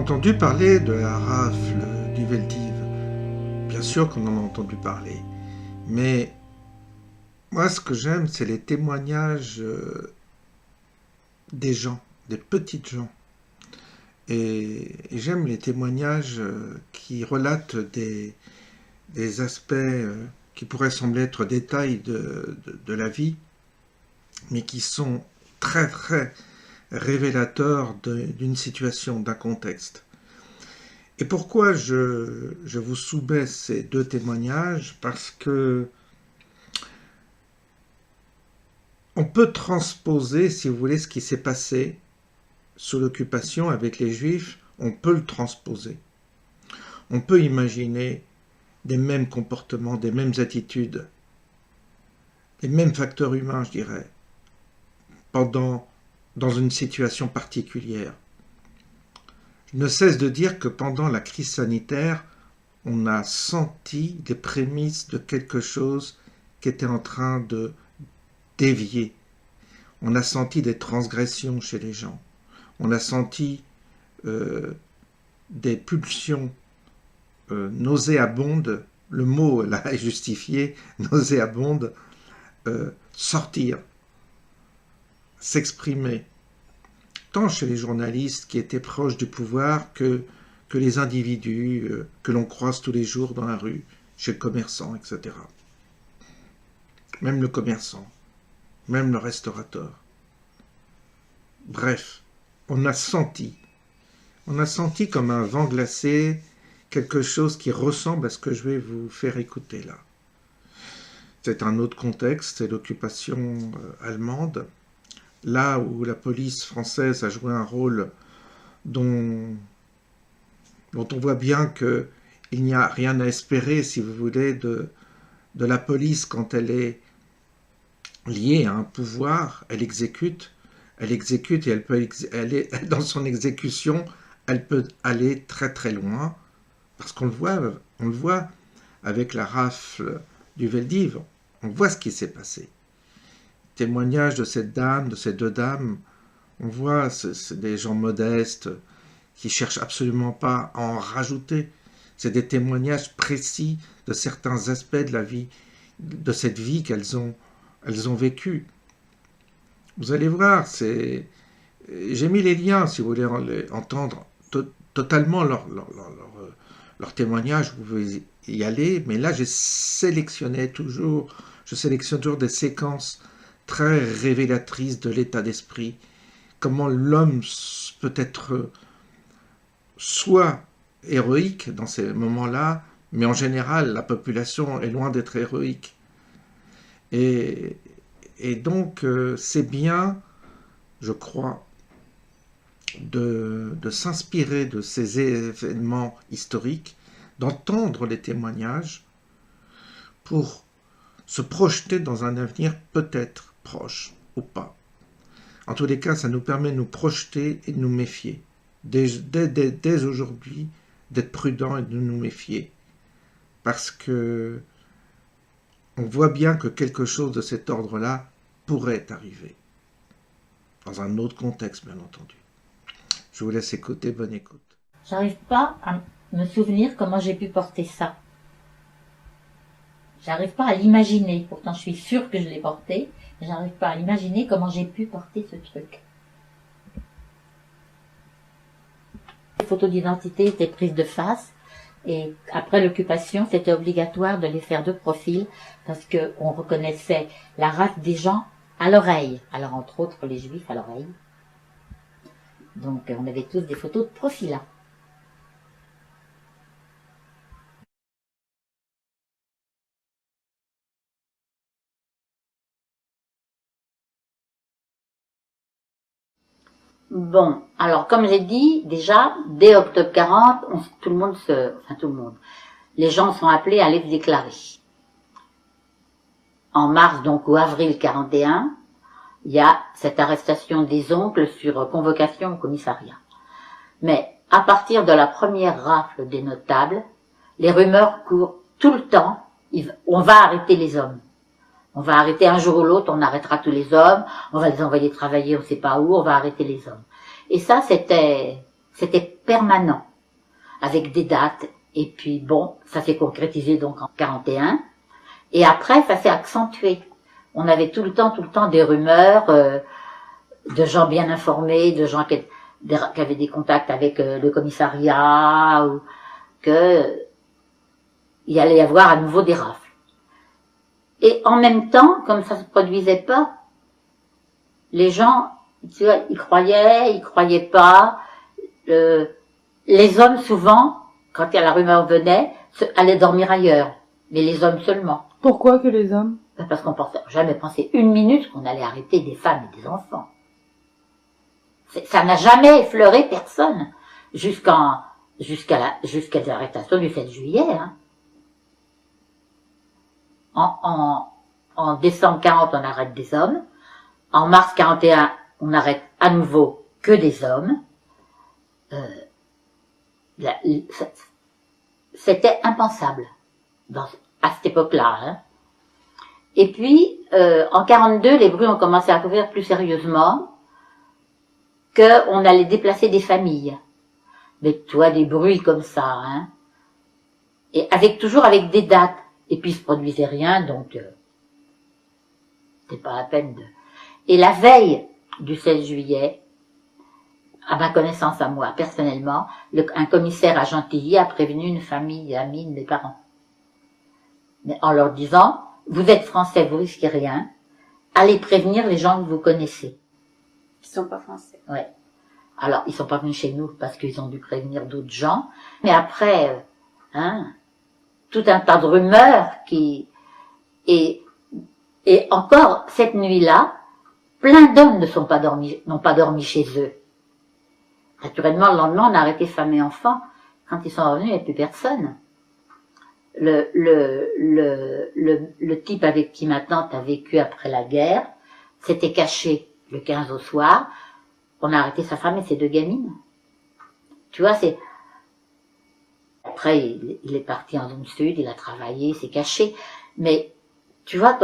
entendu parler de la rafle du Veldiv? Bien sûr qu'on en a entendu parler. Mais moi, ce que j'aime, c'est les témoignages des gens, des petites gens. Et j'aime les témoignages qui relatent des aspects qui pourraient sembler être détails de la vie, mais qui sont très très révélateurs d'une situation, d'un contexte. Et pourquoi je vous soumets ces deux témoignages? Parce que on peut transposer, si vous voulez, ce qui s'est passé sous l'occupation avec les Juifs, on peut le transposer. On peut imaginer des mêmes comportements, des mêmes attitudes, les mêmes facteurs humains, je dirais, dans une situation particulière. Je ne cesse de dire que pendant la crise sanitaire, on a senti des prémices de quelque chose qui était en train de dévier. On a senti des transgressions chez les gens. On a senti des pulsions nauséabondes, le mot là est justifié, nauséabondes, sortir, s'exprimer, tant chez les journalistes qui étaient proches du pouvoir que les individus que l'on croise tous les jours dans la rue, chez le commerçant, etc. Même le commerçant, même le restaurateur. Bref, on a senti comme un vent glacé quelque chose qui ressemble à ce que je vais vous faire écouter là. C'est un autre contexte, c'est l'occupation allemande, là où la police française a joué un rôle dont on voit bien qu'il n'y a rien à espérer, si vous voulez, de la police quand elle est liée à un pouvoir, elle exécute et dans son exécution, elle peut aller très très loin, parce qu'on le voit avec la rafle du Veldiv, on voit ce qui s'est passé. Témoignage de cette dame, de ces deux dames, on voit, c'est des gens modestes qui cherchent absolument pas à en rajouter. C'est des témoignages précis de certains aspects de la vie, de cette vie qu'elles ont vécue. Vous allez voir, j'ai mis les liens, si vous voulez entendre totalement leur témoignage, vous pouvez y aller, mais là je sélectionne toujours des séquences très révélatrices de l'état d'esprit, comment l'homme peut être soit héroïque dans ces moments-là, mais en général la population est loin d'être héroïque. Et donc c'est bien, je crois, de s'inspirer de ces événements historiques, d'entendre les témoignages pour se projeter dans un avenir peut-être proche ou pas. En tous les cas, ça nous permet de nous projeter et de nous méfier. Dès aujourd'hui, d'être prudent et de nous méfier. Parce que on voit bien que quelque chose de cet ordre-là pourrait arriver. Dans un autre contexte, bien entendu. Je vous laisse écouter, bonne écoute. J'arrive pas à me souvenir comment j'ai pu porter ça. J'arrive pas à l'imaginer. Pourtant, je suis sûre que je l'ai porté. Mais j'arrive pas à l'imaginer comment j'ai pu porter ce truc. Les photos d'identité étaient prises de face. Et après l'occupation, c'était obligatoire de les faire de profil parce qu'on reconnaissait la race des gens à l'oreille. Alors, entre autres, les juifs à l'oreille. Donc, on avait tous des photos de profil là. Bon, alors comme j'ai dit, déjà, dès octobre 40, les gens sont appelés à aller se déclarer. En mars, donc, ou avril 41, il y a cette arrestation des oncles sur convocation au commissariat. Mais à partir de la première rafle des notables, les rumeurs courent tout le temps, on va arrêter les hommes. On va arrêter un jour ou l'autre, on arrêtera tous les hommes, on va les envoyer travailler on ne sait pas où, on va arrêter les hommes. Et ça, c'était C'était permanent, avec des dates. Et puis bon, ça s'est concrétisé donc en 41. Et après, ça s'est accentué. On avait tout le temps des rumeurs de gens bien informés, de gens qui avaient des contacts avec le commissariat, ou que il allait y avoir à nouveau des rafles. Et en même temps, comme ça se produisait pas, les gens, tu vois, ils croyaient pas. Les hommes, souvent, quand la rumeur venait, allaient dormir ailleurs. Mais les hommes seulement. Pourquoi que les hommes? Parce qu'on pensait, jamais pensé une minute qu'on allait arrêter des femmes et des enfants. Ça n'a jamais effleuré personne. Jusqu'à l'arrestation du 7 juillet, hein. En décembre 40, on arrête des hommes. En mars 41, on arrête à nouveau que des hommes. C'était impensable à cette époque-là. Hein. Et puis, en 42, les bruits ont commencé à courir plus sérieusement qu'on allait déplacer des familles. Mais toi, des bruits comme ça, hein. Et toujours avec des dates. Et puis, il se produisait rien, donc c'était pas la peine de... Et la veille du 16 juillet, à ma connaissance à moi, personnellement, un commissaire à Gentilly a prévenu une famille amie de mes parents. Mais en leur disant, vous êtes français, vous risquez rien, allez prévenir les gens que vous connaissez. Qui sont pas français. Ouais. Alors, ils sont pas venus chez nous parce qu'ils ont dû prévenir d'autres gens. Mais après, tout un tas de rumeurs et encore, cette nuit-là, plein d'hommes n'ont pas dormi chez eux. Naturellement, le lendemain, on a arrêté femmes et enfants. Quand ils sont revenus, il n'y avait plus personne. Le type avec qui ma tante a vécu après la guerre s'était caché le 15 au soir. On a arrêté sa femme et ses 2 gamines. Tu vois, c'est... Après, il est parti en zone sud, il a travaillé, il s'est caché. Mais, tu vois,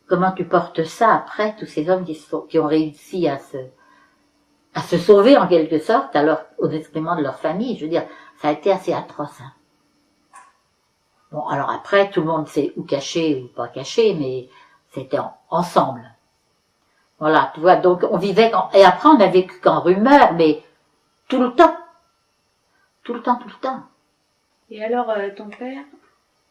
comment tu portes ça après, tous ces hommes qui ont réussi à se sauver en quelque sorte, au détriment de leur famille. Je veux dire, ça a été assez atroce. Hein. Bon, alors après, tout le monde sait où cacher ou pas cacher, mais c'était ensemble. Voilà, tu vois, donc on vivait... Et après, on a vécu qu'en rumeur, mais tout le temps. Tout le temps. Et alors, ton père,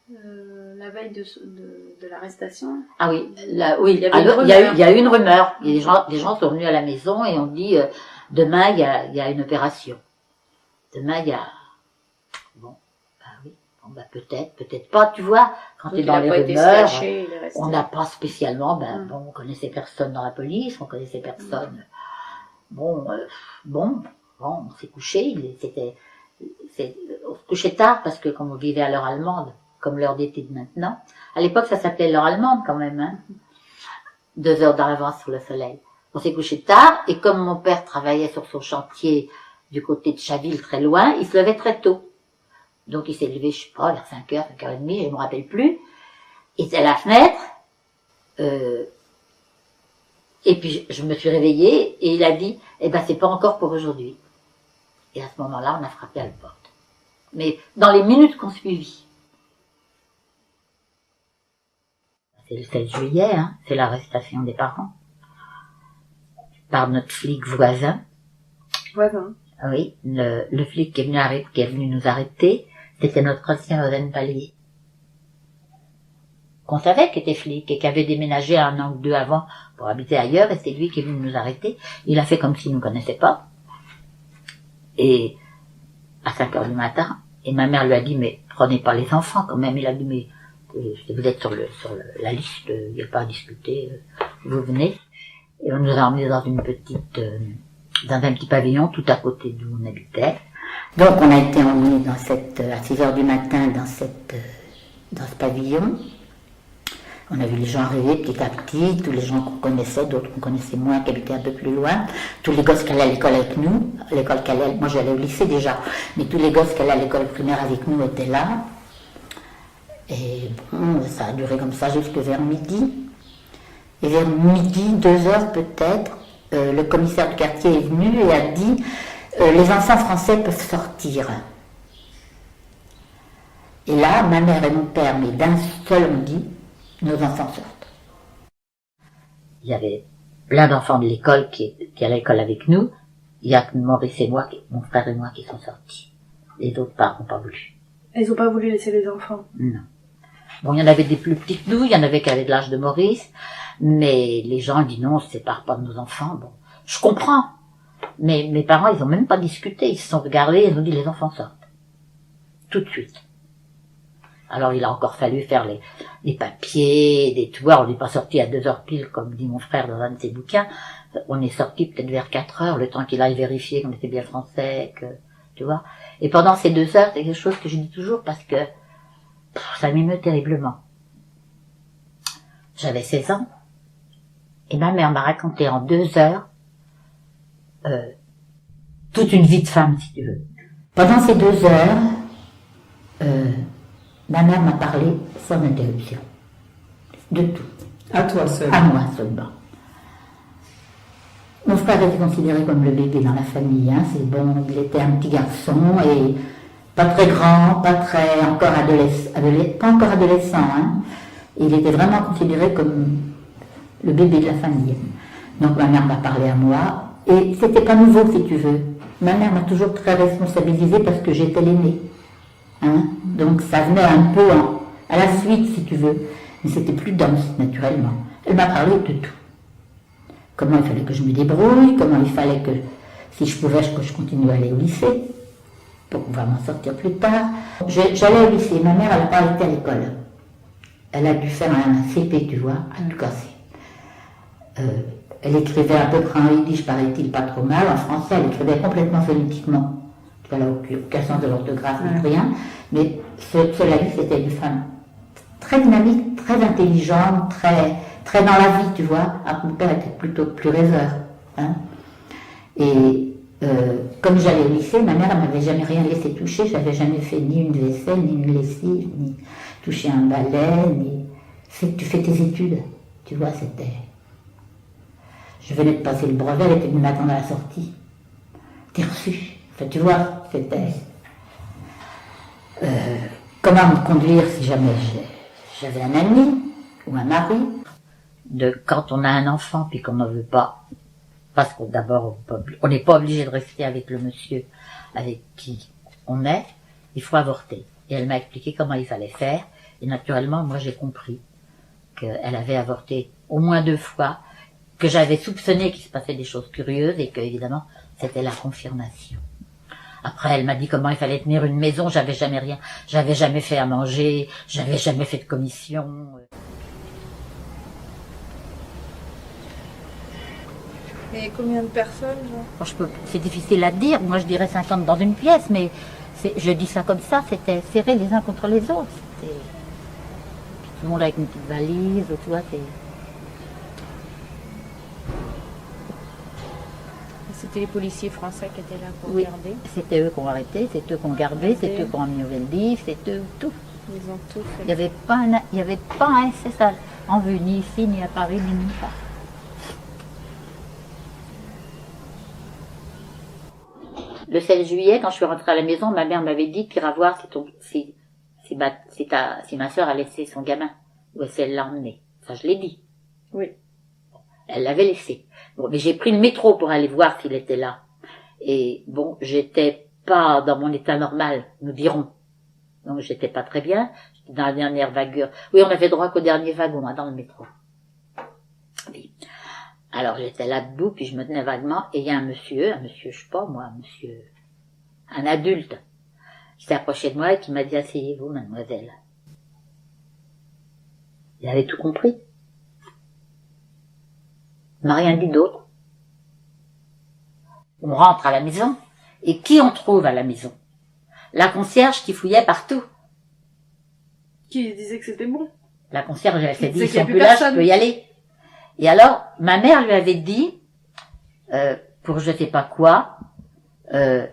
la veille de l'arrestation... Ah oui, il y a eu une rumeur. Les gens sont venus à la maison et ont dit, demain, il y a une opération. Demain, il y a... Bon, oui. Bon, peut-être pas, tu vois. Quand tu es dans les rumeurs, on n'a pas spécialement, on connaissait personne dans la police, on connaissait personne. Bon, on s'est couché, on se couchait tard parce que comme on vivait à l'heure allemande, comme l'heure d'été de maintenant, à l'époque ça s'appelait l'heure allemande quand même, hein, 2 heures d'avance sur le soleil. On s'est couché tard et comme mon père travaillait sur son chantier du côté de Chaville très loin, il se levait très tôt. Donc il s'est levé, je sais pas, vers 5h, 5h30, je me rappelle plus. Il était à la fenêtre, et puis je me suis réveillée et il a dit, c'est pas encore pour aujourd'hui. Et à ce moment-là, on a frappé à la porte. Mais dans les minutes qu'on suivit. C'est le 7 juillet, hein, c'est l'arrestation des parents. Par notre flic voisin. Voisin. Oui, le flic qui est venu nous arrêter, c'était notre ancien Oren Palier. Qu'on savait qu'il était flic et qui avait déménagé 1 an ou 2 avant pour habiter ailleurs, et c'est lui qui est venu nous arrêter. Il a fait comme s'il ne nous connaissait pas. Et à 5h du matin, et ma mère lui a dit, mais prenez pas les enfants quand même. Il a dit, mais vous êtes sur la liste, il n'y a pas à discuter, vous venez. Et on nous a emmenés dans dans un petit pavillon tout à côté d'où on habitait. Donc on a été emmenés à 6h du matin dans ce pavillon. On a vu les gens arriver petit à petit, tous les gens qu'on connaissait, d'autres qu'on connaissait moins, qui habitaient un peu plus loin, tous les gosses qui allaient à l'école avec nous, moi j'allais au lycée déjà, mais tous les gosses qui allaient à l'école primaire avec nous étaient là. Et bon, ça a duré comme ça jusque vers midi. Et vers midi, 2h peut-être, le commissaire du quartier est venu et a dit Les enfants français peuvent sortir. Et là, ma mère et mon père, mais d'un seul ont dit, nos enfants sortent. Il y avait plein d'enfants de l'école qui allaient à l'école avec nous. Il y a que Maurice et moi, mon frère et moi qui sont sortis. Les autres parents n'ont pas voulu. Ils n'ont pas voulu laisser les enfants. Non. Bon, il y en avait des plus petits que nous, il y en avait qui avaient de l'âge de Maurice, mais les gens disent non, on ne se sépare pas de nos enfants. Bon, je comprends. Mais mes parents, ils n'ont même pas discuté, ils se sont regardés, ils ont dit les enfants sortent. Tout de suite. Alors il a encore fallu faire les papiers, des toits, on n'est pas sorti à 2h pile, comme dit mon frère dans un de ses bouquins. On est sorti peut-être vers 4h, le temps qu'il aille vérifier qu'on était bien français, que, tu vois. Et pendant ces 2 heures, c'est quelque chose que je dis toujours parce que ça m'émeut terriblement. J'avais 16 ans, et ma mère m'a raconté en 2 heures toute une vie de femme, si tu veux. Pendant ces 2 heures, ma mère m'a parlé sans interruption. De tout. À toi seul. À moi seulement. Mon frère était considéré comme le bébé dans la famille. Hein. C'est bon, il était un petit garçon et pas très grand, pas très encore pas encore adolescent. Hein. Il était vraiment considéré comme le bébé de la famille. Donc ma mère m'a parlé à moi et c'était pas nouveau si tu veux. Ma mère m'a toujours très responsabilisée parce que j'étais l'aînée. Hein. Donc ça venait un peu à la suite si tu veux. Mais c'était plus dense naturellement. Elle m'a parlé de tout. Comment il fallait que je me débrouille, comment il fallait que, si je pouvais, que je continue à aller au lycée, pour pouvoir m'en sortir plus tard. J'allais au lycée, ma mère, elle n'a pas été à l'école. Elle a dû faire un CP, tu vois, à tout casser. Elle écrivait à peu près en yiddish, paraît-il, pas trop mal. En français, elle écrivait complètement phonétiquement. Tu vois, elle n'a aucun sens de l'orthographe, rien. Mais cela dit, c'était une femme très dynamique, très intelligente, très dans la vie, tu vois. Alors, mon père était plutôt plus rêveur. Hein. Et comme j'allais au lycée, ma mère ne m'avait jamais rien laissé toucher. Je n'avais jamais fait ni une vaisselle, ni une lessive, ni toucher un balai, ni... Tu fais tes études, tu vois, c'était... Je venais de passer le brevet, elle était venue m'attendre à la sortie. T'es reçu. Enfin, tu vois, c'était... comment me conduire si jamais j'avais un ami ou un mari. Quand on a un enfant puis qu'on n'en veut pas, parce qu'on d'abord on n'est pas obligé de rester avec le monsieur avec qui on est, il faut avorter. Et elle m'a expliqué comment il fallait faire, et naturellement moi j'ai compris qu'elle avait avorté au moins 2 fois, que j'avais soupçonné qu'il se passait des choses curieuses et que évidemment c'était la confirmation. Après, elle m'a dit comment il fallait tenir une maison, j'avais jamais fait à manger, j'avais jamais fait de commission. Et combien de personnes, genre? Bon, c'est difficile à dire, moi je dirais 50 dans une pièce, mais je dis ça comme ça, c'était serré les uns contre les autres. Tout le monde avec une petite valise, tu vois, C'était les policiers français qui étaient là pour oui, regarder. C'était eux qui ont arrêté, c'est eux qui ont gardé, c'est eux qui ont mis au Veldiv, c'est eux tout. Ils ont tout fait. Il n'y avait pas un SS en vue, ni ici, ni à Paris, ni nulle part. Le 16 juillet, quand je suis rentrée à la maison, ma mère m'avait dit t'iras voir si ma sœur a laissé son gamin, ou si elle l'a emmené. Ça, je l'ai dit. Oui. Elle l'avait laissé. Bon, mais j'ai pris le métro pour aller voir s'il était là. Et bon, j'étais pas dans mon état normal, nous dirons. Donc j'étais pas très bien. J'étais dans la dernière vague. Oui, on avait droit qu'au dernier wagon, hein, dans le métro. Oui. Alors j'étais là debout, puis je me tenais vaguement, et il y a un monsieur, je sais pas moi, un adulte, qui s'est approché de moi et qui m'a dit asseyez-vous, mademoiselle. Il avait tout compris. Il m'a rien dit d'autre. On rentre à la maison, et qui on trouve à la maison? La concierge qui fouillait partout. Qui disait que c'était bon? La concierge, elle s'est dit, ils qu'il y a sont plus plus là, je personne. peux y aller. Et alors, ma mère lui avait dit, pour je sais pas quoi, il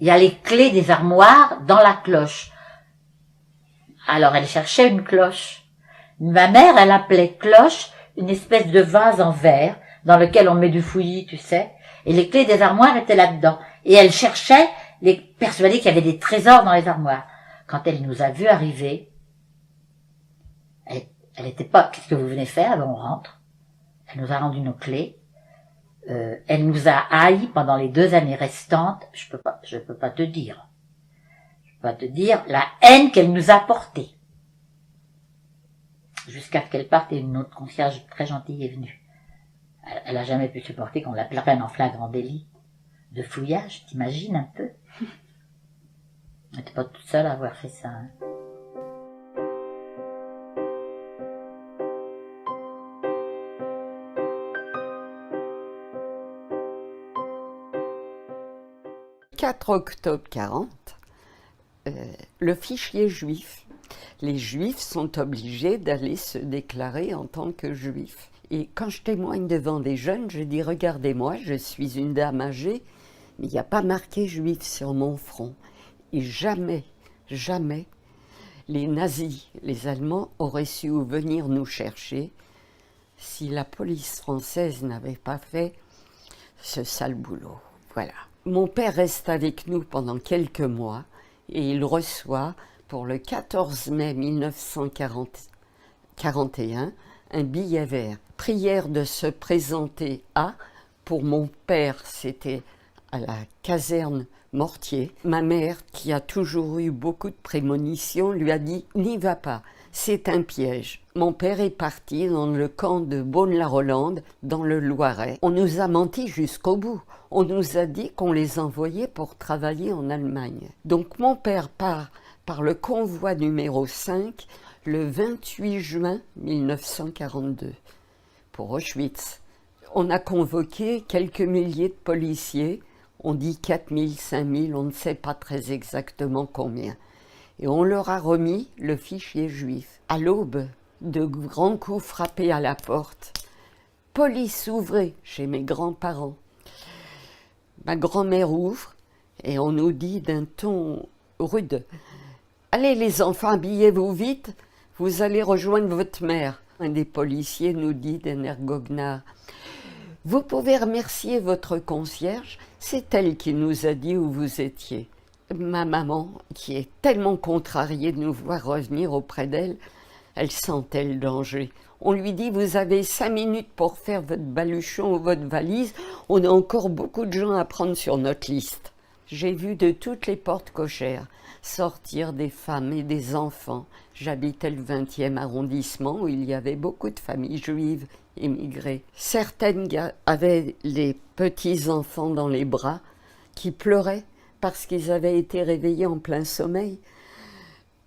y a les clés des armoires dans la cloche. Alors elle cherchait une cloche. Ma mère, elle appelait cloche une espèce de vase en verre dans lequel on met du fouillis, tu sais. Et les clés des armoires étaient là-dedans. Et elle cherchait, persuadée qu'il y avait des trésors dans les armoires. Quand elle nous a vus arriver, elle n'était pas, qu'est-ce que vous venez faire? Ben, on rentre. Elle nous a rendu nos clés. Elle nous a haïs pendant les 2 années restantes. Je peux pas te dire. Je peux pas te dire la haine qu'elle nous a portée. Jusqu'à ce qu'elle parte et une autre concierge très gentille est venue. Elle a jamais pu supporter qu'on la prenne en flagrant délit de fouillage, t'imagines un peu? Elle n'était pas toute seule à avoir fait ça. Hein. Le 4 octobre 40, le fichier juif. Les juifs sont obligés d'aller se déclarer en tant que juifs. Et quand je témoigne devant des jeunes, je dis « Regardez-moi, je suis une dame âgée, mais il n'y a pas marqué juif sur mon front. » Et jamais, jamais, les nazis, les Allemands auraient su venir nous chercher si la police française n'avait pas fait ce sale boulot. Voilà. Mon père reste avec nous pendant quelques mois et il reçoit, pour le 14 mai 1941, un billet vert. Prière de se présenter à, pour mon père, c'était à la caserne Mortier. Ma mère, qui a toujours eu beaucoup de prémonitions, lui a dit « N'y va pas, c'est un piège ». Mon père est parti dans le camp de Beaune-la-Rolande, dans le Loiret. On nous a menti jusqu'au bout. On nous a dit qu'on les envoyait pour travailler en Allemagne. Donc mon père part par le convoi numéro 5 le 28 juin 1942 pour Auschwitz. On a convoqué quelques milliers de policiers, on dit 4 000, 5 000, on ne sait pas très exactement combien. Et on leur a remis le fichier juif. À l'aube, de grands coups frappés à la porte. Police, ouvrez, chez mes grands-parents. Ma grand-mère ouvre et on nous dit d'un ton rude « Allez les enfants, habillez-vous vite, vous allez rejoindre votre mère. » Un des policiers nous dit d'un air goguenard « Vous pouvez remercier votre concierge, c'est elle qui nous a dit où vous étiez. » Ma maman, qui est tellement contrariée de nous voir revenir auprès d'elle, elle sentait le danger. On lui dit « Vous avez 5 minutes pour faire votre baluchon ou votre valise, on a encore beaucoup de gens à prendre sur notre liste. » J'ai vu de toutes les portes cochères sortir des femmes et des enfants. J'habitais le 20e arrondissement où il y avait beaucoup de familles juives émigrées. Certaines avaient les petits-enfants dans les bras qui pleuraient parce qu'ils avaient été réveillés en plein sommeil.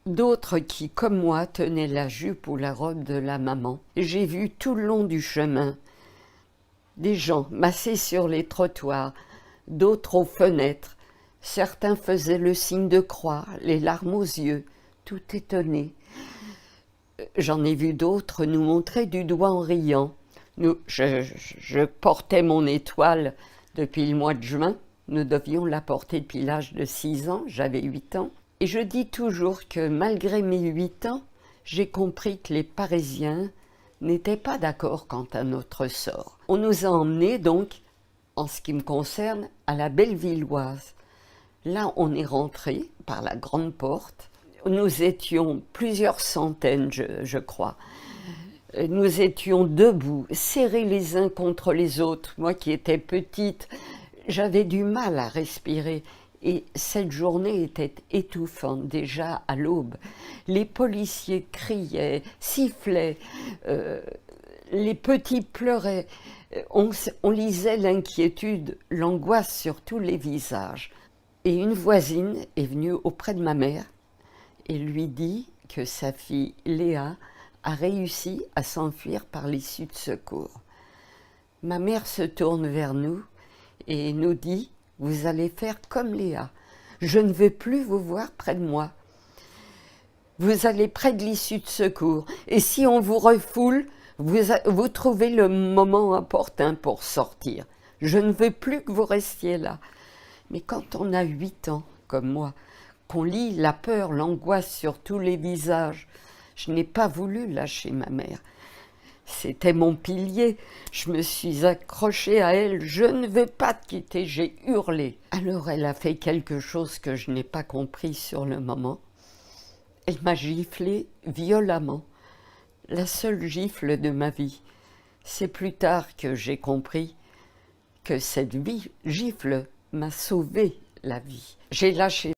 D'autres qui, comme moi, tenaient la jupe ou la robe de la maman. J'ai vu tout le long du chemin des gens massés sur les trottoirs, d'autres aux fenêtres. Certains faisaient le signe de croix, les larmes aux yeux, tout étonnés. J'en ai vu d'autres nous montrer du doigt en riant. Je portais mon étoile depuis le mois de juin. Nous devions la porter depuis l'âge de 6 ans, j'avais 8 ans. Et je dis toujours que malgré mes 8 ans, j'ai compris que les Parisiens n'étaient pas d'accord quant à notre sort. On nous a emmenés donc, en ce qui me concerne, à la Bellevilloise. Là, on est rentré par la grande porte. Nous étions plusieurs centaines, je crois. Nous étions debout, serrés les uns contre les autres. Moi qui étais petite, j'avais du mal à respirer. Et cette journée était étouffante, déjà à l'aube. Les policiers criaient, sifflaient, les petits pleuraient. On lisait l'inquiétude, l'angoisse sur tous les visages. Et une voisine est venue auprès de ma mère et lui dit que sa fille Léa a réussi à s'enfuir par l'issue de secours. Ma mère se tourne vers nous et nous dit « Vous allez faire comme Léa, je ne veux plus vous voir près de moi. Vous allez près de l'issue de secours et si on vous refoule, vous trouvez le moment opportun pour sortir. Je ne veux plus que vous restiez là. » Mais quand on a 8 ans, comme moi, qu'on lit la peur, l'angoisse sur tous les visages, je n'ai pas voulu lâcher ma mère. C'était mon pilier. Je me suis accrochée à elle. Je ne veux pas te quitter, j'ai hurlé. Alors elle a fait quelque chose que je n'ai pas compris sur le moment. Elle m'a giflé violemment. La seule gifle de ma vie. C'est plus tard que j'ai compris que cette gifle m'a sauvé la vie. J'ai lâché